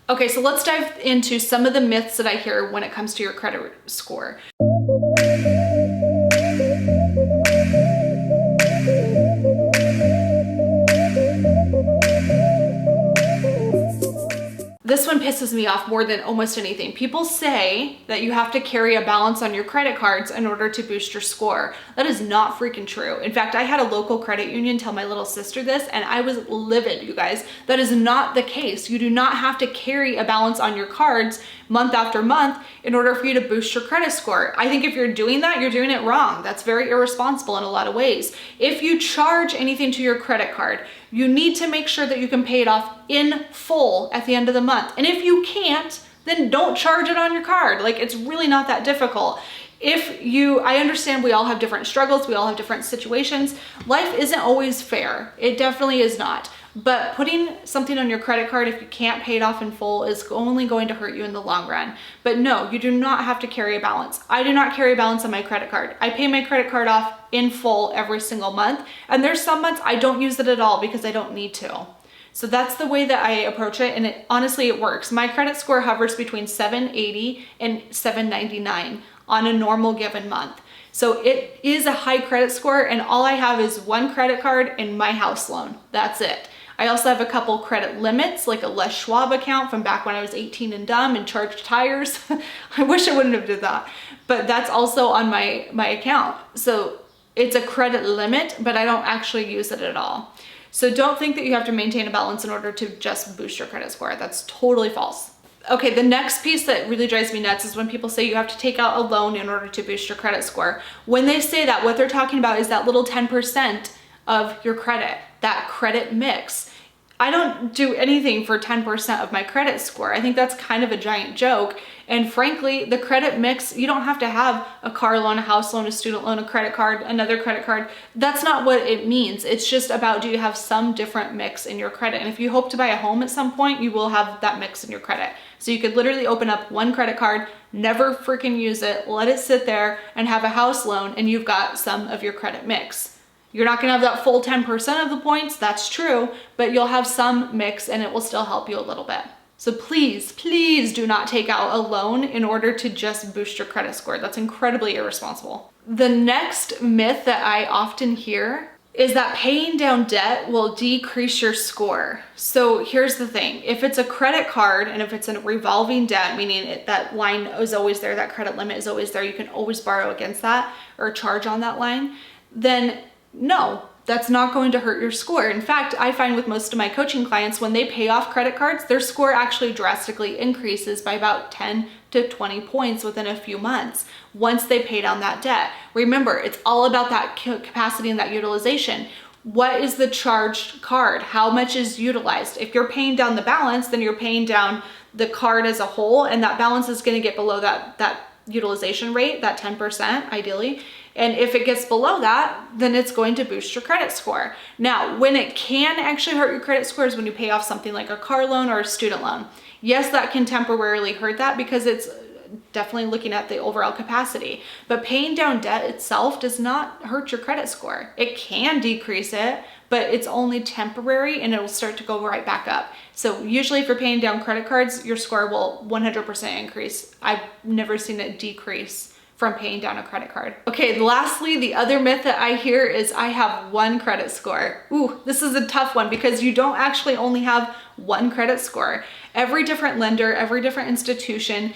Okay, so let's dive into some of the myths that I hear when it comes to your credit score. This one pisses me off more than almost anything. People say that you have to carry a balance on your credit cards in order to boost your score. That is not freaking true. In fact, I had a local credit union tell my little sister this, and I was livid, you guys. That is not the case. You do not have to carry a balance on your cards month after month in order for you to boost your credit score. I think if you're doing that, you're doing it wrong. That's very irresponsible in a lot of ways. If you charge anything to your credit card, you need to make sure that you can pay it off in full at the end of the month. And if you can't, then don't charge it on your card. Like, it's really not that difficult. I understand we all have different struggles, we all have different situations. Life isn't always fair. It definitely is not. But putting something on your credit card, if you can't pay it off in full, is only going to hurt you in the long run. But no, you do not have to carry a balance. I do not carry a balance on my credit card. I pay my credit card off in full every single month. And there's some months I don't use it at all because I don't need to. So that's the way that I approach it. And honestly, it works. My credit score hovers between 780 and 799 on a normal given month. So it is a high credit score, and all I have is one credit card and my house loan. That's it. I also have a couple credit limits, like a Les Schwab account from back when I was 18 and dumb and charged tires. I wish I wouldn't have did that, but that's also on my account. So it's a credit limit, but I don't actually use it at all. So don't think that you have to maintain a balance in order to just boost your credit score. That's totally false. Okay, the next piece that really drives me nuts is when people say you have to take out a loan in order to boost your credit score. When they say that, what they're talking about is that little 10% of your credit, that credit mix. I don't do anything for 10% of my credit score. I think that's kind of a giant joke. And frankly, the credit mix, you don't have to have a car loan, a house loan, a student loan, a credit card, another credit card. That's not what it means. It's just about, do you have some different mix in your credit? And if you hope to buy a home at some point, you will have that mix in your credit. So you could literally open up one credit card, never freaking use it, let it sit there, and have a house loan, and you've got some of your credit mix. You're not gonna have that full 10% of the points, that's true, but you'll have some mix and it will still help you a little bit. So please, please do not take out a loan in order to just boost your credit score. That's incredibly irresponsible. The next myth that I often hear is that paying down debt will decrease your score. So here's the thing. If it's a credit card and if it's a revolving debt, meaning that line is always there, that credit limit is always there, you can always borrow against that or charge on that line, then no, that's not going to hurt your score. In fact, I find with most of my coaching clients, when they pay off credit cards, their score actually drastically increases by about 10 to 20 points within a few months once they pay down that debt. Remember, it's all about that capacity and that utilization. What is the charged card? How much is utilized? If you're paying down the balance, then you're paying down the card as a whole, and that balance is going to get below that utilization rate, that 10% ideally. And if it gets below that, then it's going to boost your credit score. Now, when it can actually hurt your credit score is when you pay off something like a car loan or a student loan. Yes, that can temporarily hurt that because it's definitely looking at the overall capacity. But paying down debt itself does not hurt your credit score. It can decrease it, but it's only temporary and it'll start to go right back up. So usually if you're paying down credit cards, your score will 100% increase. I've never seen it decrease from paying down a credit card. Okay, lastly, the other myth that I hear is I have one credit score. Ooh, this is a tough one because you don't actually only have one credit score. Every different lender, every different institution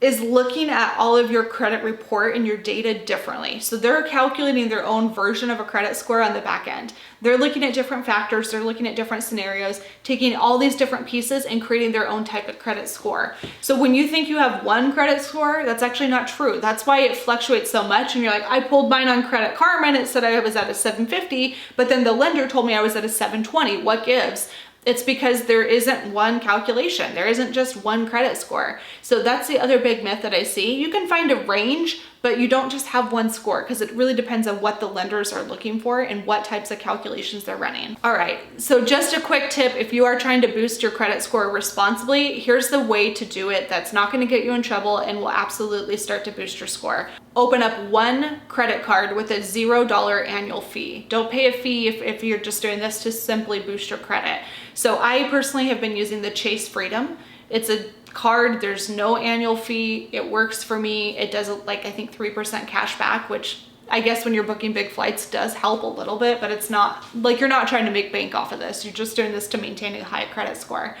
is looking at all of your credit report and your data differently. So they're calculating their own version of a credit score on the back end. They're looking at different factors, they're looking at different scenarios, taking all these different pieces and creating their own type of credit score. So when you think you have one credit score, that's actually not true. That's why it fluctuates so much. And you're like, I pulled mine on Credit Karma and it said I was at a 750, but then the lender told me I was at a 720. What gives? It's because there isn't one calculation. There isn't just one credit score. So that's the other big myth that I see. You can find a range, but you don't just have one score because it really depends on what the lenders are looking for and what types of calculations they're running. All right, so just a quick tip, if you are trying to boost your credit score responsibly, here's the way to do it that's not going to get you in trouble and will absolutely start to boost your score. Open up one credit card with a $0 annual fee. Don't pay a fee if you're just doing this to simply boost your credit. So I personally have been using the Chase Freedom. It's a card, there's no annual fee. It works for me. It does like, I think 3% cash back, which I guess when you're booking big flights does help a little bit, but it's not like you're not trying to make bank off of this. You're just doing this to maintain a high credit score.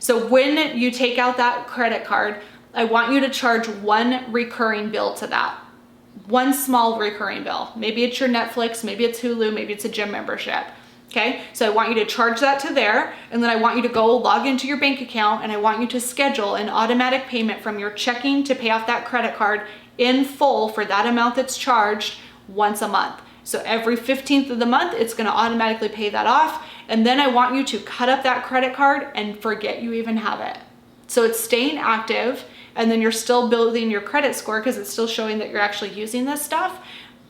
So when you take out that credit card, I want you to charge one recurring bill to that. One small recurring bill. Maybe it's your Netflix, maybe it's Hulu, maybe it's a gym membership. Okay, so I want you to charge that to there, and then I want you to go log into your bank account, and I want you to schedule an automatic payment from your checking to pay off that credit card in full for that amount that's charged once a month. So every 15th of the month, it's gonna automatically pay that off, and then I want you to cut up that credit card and forget you even have it. So it's staying active, and then you're still building your credit score because it's still showing that you're actually using this stuff,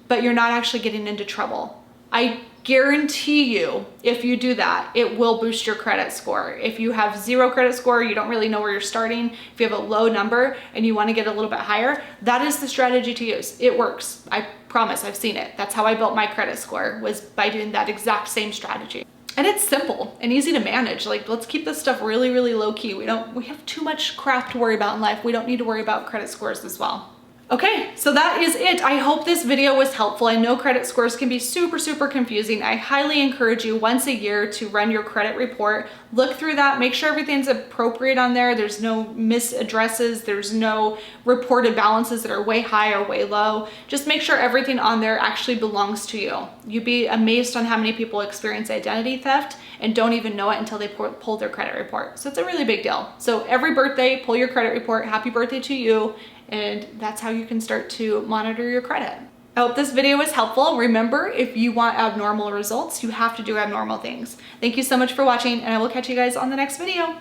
but you're not actually getting into trouble. I guarantee you, if you do that, it will boost your credit score. If you have zero credit score, you don't really know where you're starting, if you have a low number and you want to get a little bit higher, that is the strategy to use. It works. I promise, I've seen it. That's how I built my credit score, was by doing that exact same strategy. And it's simple and easy to manage. Like, let's keep this stuff really, really low key. We have too much crap to worry about in life. We don't need to worry about credit scores as well. Okay, so that is it. I hope this video was helpful. I know credit scores can be super, super confusing. I highly encourage you once a year to run your credit report. Look through that, make sure everything's appropriate on there. There's no misaddresses, there's no reported balances that are way high or way low. Just make sure everything on there actually belongs to you. You'd be amazed on how many people experience identity theft and don't even know it until they pull their credit report. So it's a really big deal. So every birthday, pull your credit report. Happy birthday to you. And that's how you can start to monitor your credit. I hope this video was helpful. Remember, if you want abnormal results, you have to do abnormal things. Thank you so much for watching, and I will catch you guys on the next video.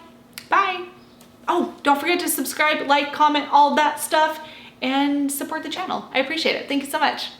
Bye. Oh, don't forget to subscribe, like, comment, all that stuff, and support the channel. I appreciate it. Thank you so much.